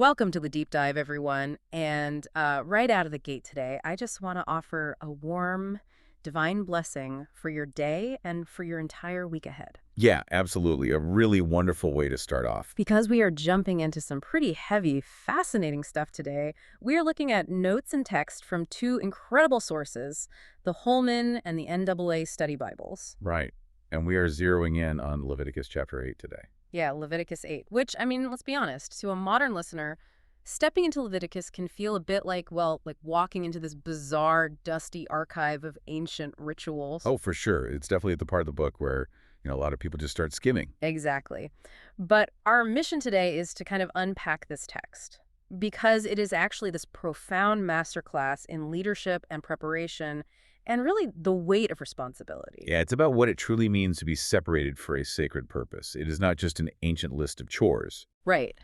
Welcome to the deep dive, everyone. And right out of the gate today, I just want to offer a warm, divine blessing for your day and for your entire week ahead. Yeah, absolutely. A really wonderful way to start off. Because we are jumping into some pretty heavy, fascinating stuff today, we are looking at notes and text from two incredible sources, the Holman and the NAA Study Bibles. Right. And we are zeroing in on Leviticus chapter 8 today. Yeah, Leviticus 8, which, I mean, let's be honest, to a modern listener, stepping into Leviticus can feel a bit like, well, like walking into this bizarre, dusty archive of ancient rituals. Oh, for sure. It's definitely the part of the book where, a lot of people just start skimming. Exactly. But our mission today is to kind of unpack this text because it is actually this profound masterclass in leadership and preparation and really the weight of responsibility. Yeah, it's about what it truly means to be separated for a sacred purpose. It is not just an ancient list of chores. Right.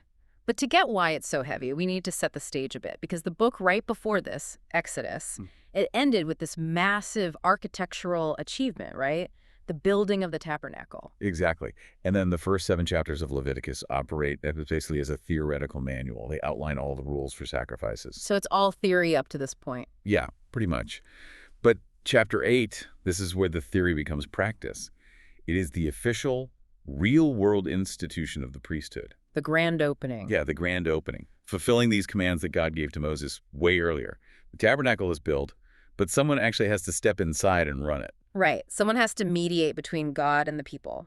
But to get why it's so heavy, we need to set the stage a bit because the book right before this, Exodus, it ended with this massive architectural achievement, right? The building of the tabernacle. Exactly. And then the first 7 chapters of Leviticus operate basically as a theoretical manual. They outline all the rules for sacrifices. So it's all theory up to this point. Yeah, pretty much. But chapter 8, this is where the theory becomes practice. It is the official, real-world institution of the priesthood. The grand opening. Yeah, the grand opening, fulfilling these commands that God gave to Moses way earlier. The tabernacle is built, but someone actually has to step inside and run it. Right. Someone has to mediate between God and the people,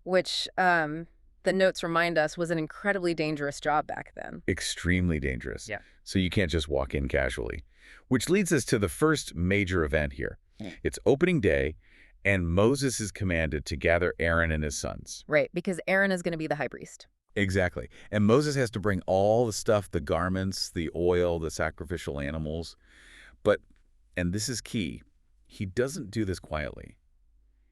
which the notes remind us was an incredibly dangerous job back then. Extremely dangerous. Yeah. So you can't just walk in casually. Which leads us to the first major event here. It's opening day, and Moses is commanded to gather Aaron and his sons. Right, because Aaron is going to be the high priest. Exactly. And Moses has to bring all the stuff, the garments, the oil, the sacrificial animals. But, and this is key, he doesn't do this quietly.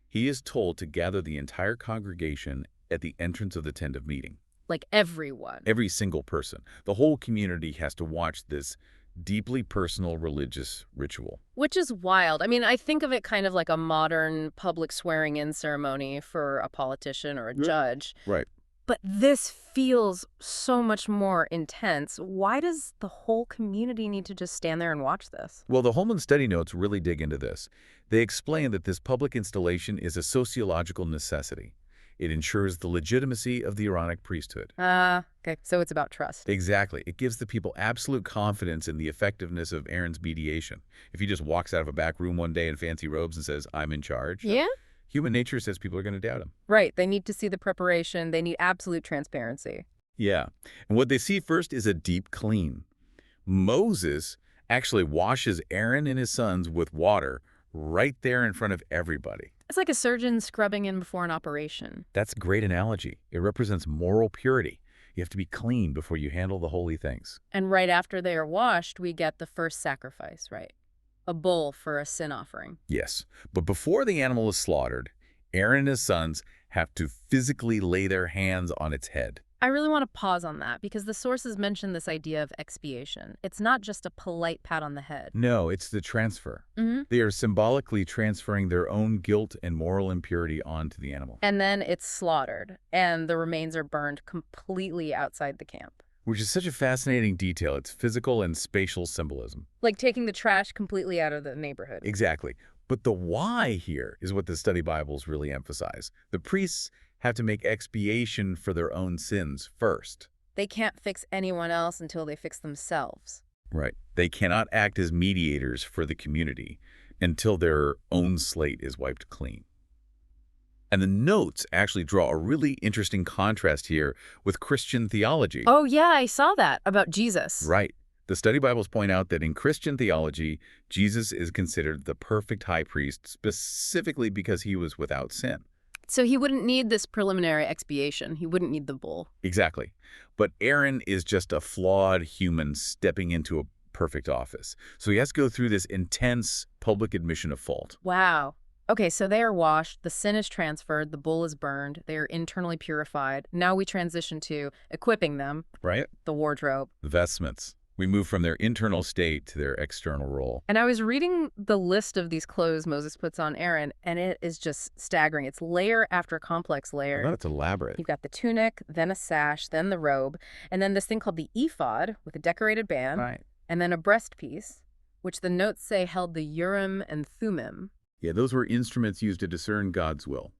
He is told to gather the entire congregation at the entrance of the tent of meeting. Like everyone. Every single person. The whole community has to watch this deeply personal religious ritual. Which is wild. I mean, I think of it kind of like a modern public swearing-in ceremony for a politician or a judge. Right. But this feels so much more intense. Why does the whole community need to just stand there and watch this? Well, the Holman study notes really dig into this. They explain that this public installation is a sociological necessity. It ensures the legitimacy of the Aaronic priesthood. Okay. So it's about trust. Exactly. It gives the people absolute confidence in the effectiveness of Aaron's mediation. If he just walks out of a back room one day in fancy robes and says, "I'm in charge," Yeah? human nature says people are going to doubt him. Right. They need to see the preparation. They need absolute transparency. Yeah. And what they see first is a deep clean. Moses actually washes Aaron and his sons with water right there in front of everybody. It's like a surgeon scrubbing in before an operation. That's a great analogy. It represents moral purity. You have to be clean before you handle the holy things. And right after they are washed, we get the first sacrifice, right? A bull for a sin offering. Yes. But before the animal is slaughtered, Aaron and his sons have to physically lay their hands on its head. I really want to pause on that because the sources mention this idea of expiation. It's not just a polite pat on the head. No, it's the transfer. They are symbolically transferring their own guilt and moral impurity onto the animal. And then it's slaughtered, and the remains are burned completely outside the camp. Which is such a fascinating detail. It's physical and spatial symbolism. Like taking the trash completely out of the neighborhood. Exactly. But the why here is what the study Bibles really emphasize. The priests have to make expiation for their own sins first. They can't fix anyone else until they fix themselves. Right. They cannot act as mediators for the community until their own slate is wiped clean. And the notes actually draw a really interesting contrast here with Christian theology. Oh, yeah, I saw that about Jesus. Right. The study Bibles point out that in Christian theology, Jesus is considered the perfect high priest specifically because he was without sin. So he wouldn't need this preliminary expiation. He wouldn't need the bull. Exactly. But Aaron is just a flawed human stepping into a perfect office. So he has to go through this intense public admission of fault. Wow. Okay, so they are washed, the sin is transferred, the bull is burned, they are internally purified. Now we transition to equipping them, Right? the wardrobe. The vestments. We move from their internal state to their external role. And I was reading the list of these clothes Moses puts on Aaron, and it is just staggering. It's layer after complex I layer. thought it's elaborate. You've got the tunic, then a sash, then the robe, and then this thing called the ephod with a decorated band, Right. and then a breastpiece, which the notes say held the Urim and Thummim. Yeah, those were instruments used to discern God's will.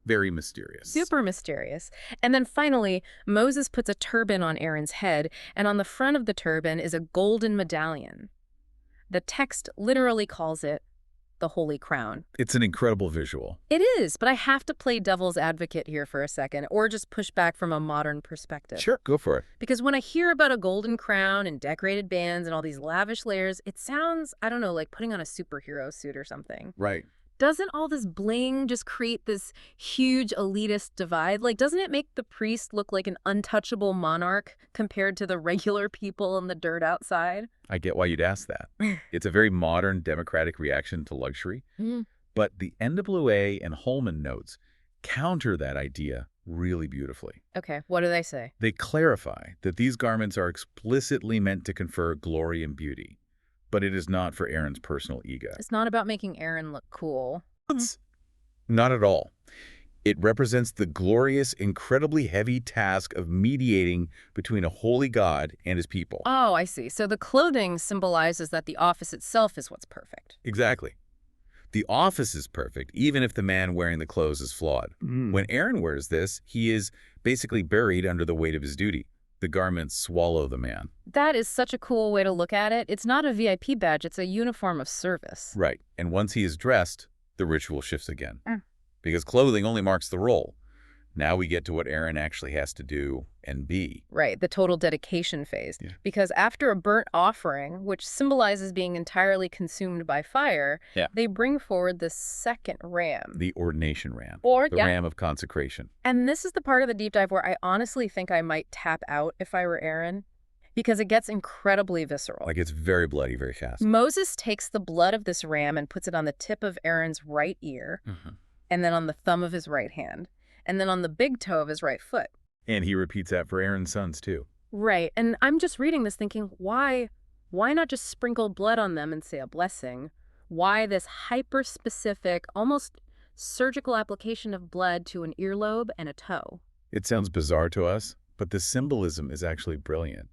Very mysterious. Super mysterious. And then finally, Moses puts a turban on Aaron's head, and on the front of the turban is a golden medallion. The text literally calls it the Holy Crown. It's an incredible visual. It is, but I have to play devil's advocate here for a second, or just push back from a modern perspective. Sure, go for it. Because when I hear about a golden crown and decorated bands and all these lavish layers, it sounds, I don't know, like putting on a superhero suit or something. Right. Doesn't all this bling just create this huge elitist divide? Like, doesn't it make the priest look like an untouchable monarch compared to the regular people in the dirt outside? I get why you'd ask that. It's a very modern democratic reaction to luxury. Mm. But the NWA and Holman notes counter that idea really beautifully. Okay, what do they say? They clarify that these garments are explicitly meant to confer glory and beauty, but it is not for Aaron's personal ego. It's not about making Aaron look cool. Not at all. It represents the glorious, incredibly heavy task of mediating between a holy God and his people. Oh, I see. So the clothing symbolizes that the office itself is what's perfect. Exactly. The office is perfect, even if the man wearing the clothes is flawed. When Aaron wears this, he is basically buried under the weight of his duty. The garments swallow the man. That is such a cool way to look at it. It's not a VIP badge, it's a uniform of service. Right. And once he is dressed, the ritual shifts again. Mm. Because clothing only marks the role. Now we get to what Aaron actually has to do and be. Right, the total dedication phase. Yeah. Because after a burnt offering, which symbolizes being entirely consumed by fire, Yeah. they bring forward the second ram. The ordination ram. Or, The ram of consecration. And this is the part of the deep dive where I honestly think I might tap out if I were Aaron, because it gets incredibly visceral. Like it's very bloody, very fast. Moses takes the blood of this ram and puts it on the tip of Aaron's right ear, and then on the thumb of his right hand, and then on the big toe of his right foot. And he repeats that for Aaron's sons, too. Right, and I'm just reading this thinking, why not just sprinkle blood on them and say a blessing? Why this hyper-specific, almost surgical application of blood to an earlobe and a toe? It sounds bizarre to us, but the symbolism is actually brilliant.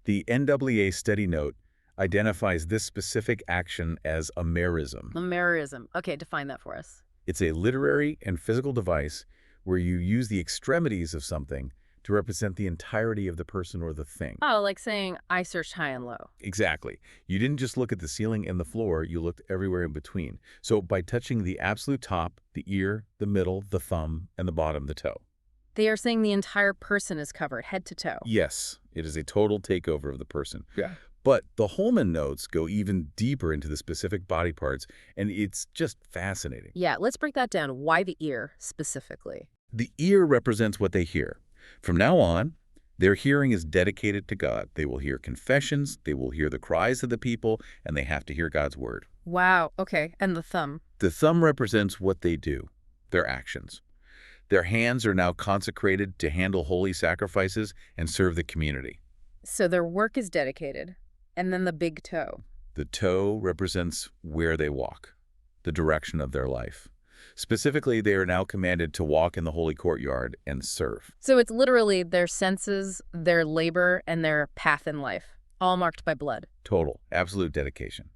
The NWA study note identifies this specific action as a merism. A merism. Okay, define that for us. It's a literary and physical device where you use the extremities of something to represent the entirety of the person or the thing. Oh, like saying, I searched high and low. Exactly. You didn't just look at the ceiling and the floor, you looked everywhere in between. So by touching the absolute top, the ear, the middle, the thumb, and the bottom, the toe. They are saying the entire person is covered, head to toe. Yes, it is a total takeover of the person. Yeah. But the Holman notes go even deeper into the specific body parts, and it's just fascinating. Yeah, let's break that down. Why the ear, specifically? The ear represents what they hear. From now on, their hearing is dedicated to God. They will hear confessions, they will hear the cries of the people, and they have to hear God's word. Wow, okay. And the thumb? The thumb represents what they do, their actions. Their hands are now consecrated to handle holy sacrifices and serve the community. So their work is dedicated. And then the big toe. The toe represents where they walk, the direction of their life. Specifically, they are now commanded to walk in the holy courtyard and serve. So it's literally their senses, their labor, and their path in life, all marked by blood. Total, absolute dedication.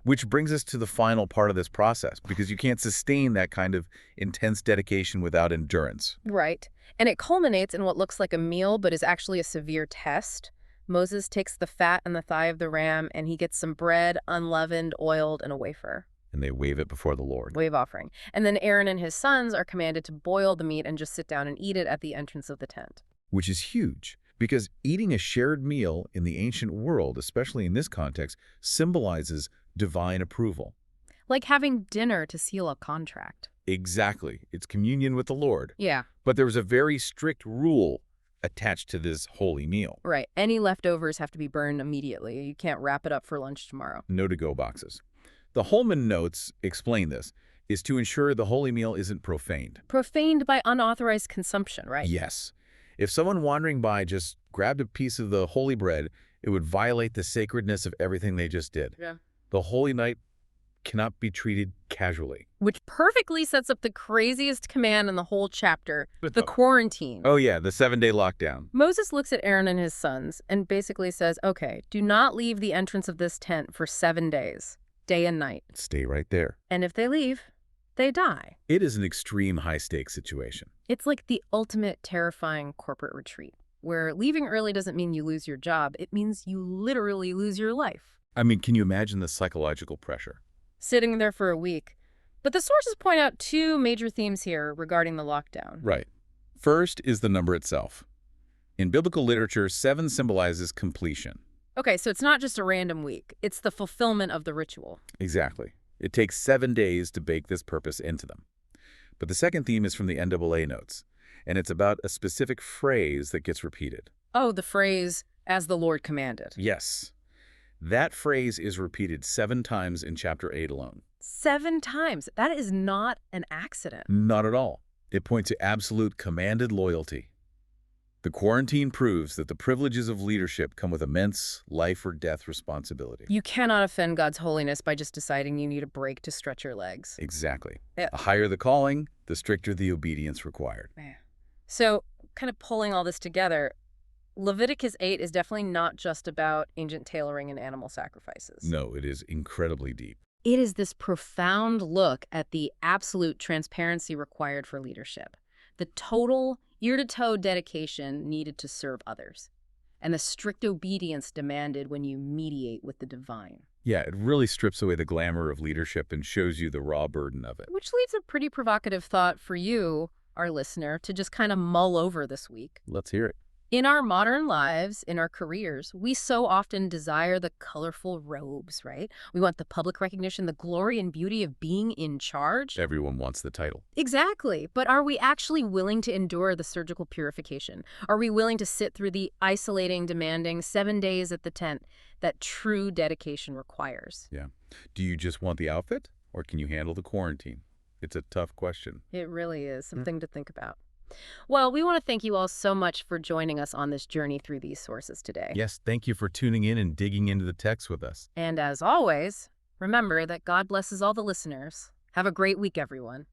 Which brings us to the final part of this process, because you can't sustain that kind of intense dedication without endurance. Right. And it culminates in what looks like a meal, but is actually a severe test. Moses takes the fat and the thigh of the ram, and he gets some bread, unleavened, oiled, and a wafer. And they wave it before the Lord. Wave offering. And then Aaron and his sons are commanded to boil the meat and just sit down and eat it at the entrance of the tent. Which is huge, because eating a shared meal in the ancient world, especially in this context, symbolizes divine approval. Like having dinner to seal a contract. Exactly. It's communion with the Lord. Yeah. But there was a very strict rule attached to this holy meal. Right. Any leftovers have to be burned immediately. You can't wrap it up for lunch tomorrow. No to-go boxes. The Holman notes explain this, is to ensure the holy meal isn't profaned. Profaned by unauthorized consumption, right? Yes. If someone wandering by just grabbed a piece of the holy bread, it would violate the sacredness of everything they just did. Yeah. The holy night cannot be treated casually. Which perfectly sets up the craziest command in the whole chapter, the Oh, quarantine. oh yeah, the 7-day lockdown. Moses looks at Aaron and his sons and basically says, okay, do not leave the entrance of this tent for 7 days, day and night. Stay right there. And if they leave, they die. It is an extreme high-stakes situation. It's like the ultimate terrifying corporate retreat, where leaving early doesn't mean you lose your job. It means you literally lose your life. I mean, can you imagine the psychological pressure? Sitting there for a week. But the sources point out 2 major themes here regarding the lockdown. Right. First is the number itself. In biblical literature, 7 symbolizes completion. Okay, so it's not just a random week. It's the fulfillment of the ritual. Exactly. It takes 7 days to bake this purpose into them. But the second theme is from the NAA notes, and it's about a specific phrase that gets repeated. Oh, the phrase, as the Lord commanded. Yes. That phrase is repeated 7 times in chapter 8 alone. 7 times. That is not an accident. Not at all. It points to absolute commanded loyalty. The quarantine proves that the privileges of leadership come with immense life or death responsibility. You cannot offend God's holiness by just deciding you need a break to stretch your legs. Exactly. Yeah. The higher the calling, the stricter the obedience required. Man. So, kind of pulling all this together, Leviticus 8 is definitely not just about ancient tailoring and animal sacrifices. No, it is incredibly deep. It is this profound look at the absolute transparency required for leadership, the total ear-to-toe dedication needed to serve others, and the strict obedience demanded when you mediate with the divine. Yeah, it really strips away the glamour of leadership and shows you the raw burden of it. Which leaves a pretty provocative thought for you, our listener, to just kind of mull over this week. Let's hear it. In our modern lives, in our careers, we so often desire the colorful robes, right? We want the public recognition, the glory and beauty of being in charge. Everyone wants the title. Exactly. But are we actually willing to endure the surgical purification? Are we willing to sit through the isolating, demanding 7 days at the tent that true dedication requires? Yeah. Do you just want the outfit, or can you handle the quarantine? It's a tough question. It really is something to think about. Well, we want to thank you all so much for joining us on this journey through these sources today. Yes, thank you for tuning in and digging into the text with us. And as always, remember that God blesses all the listeners. Have a great week, everyone.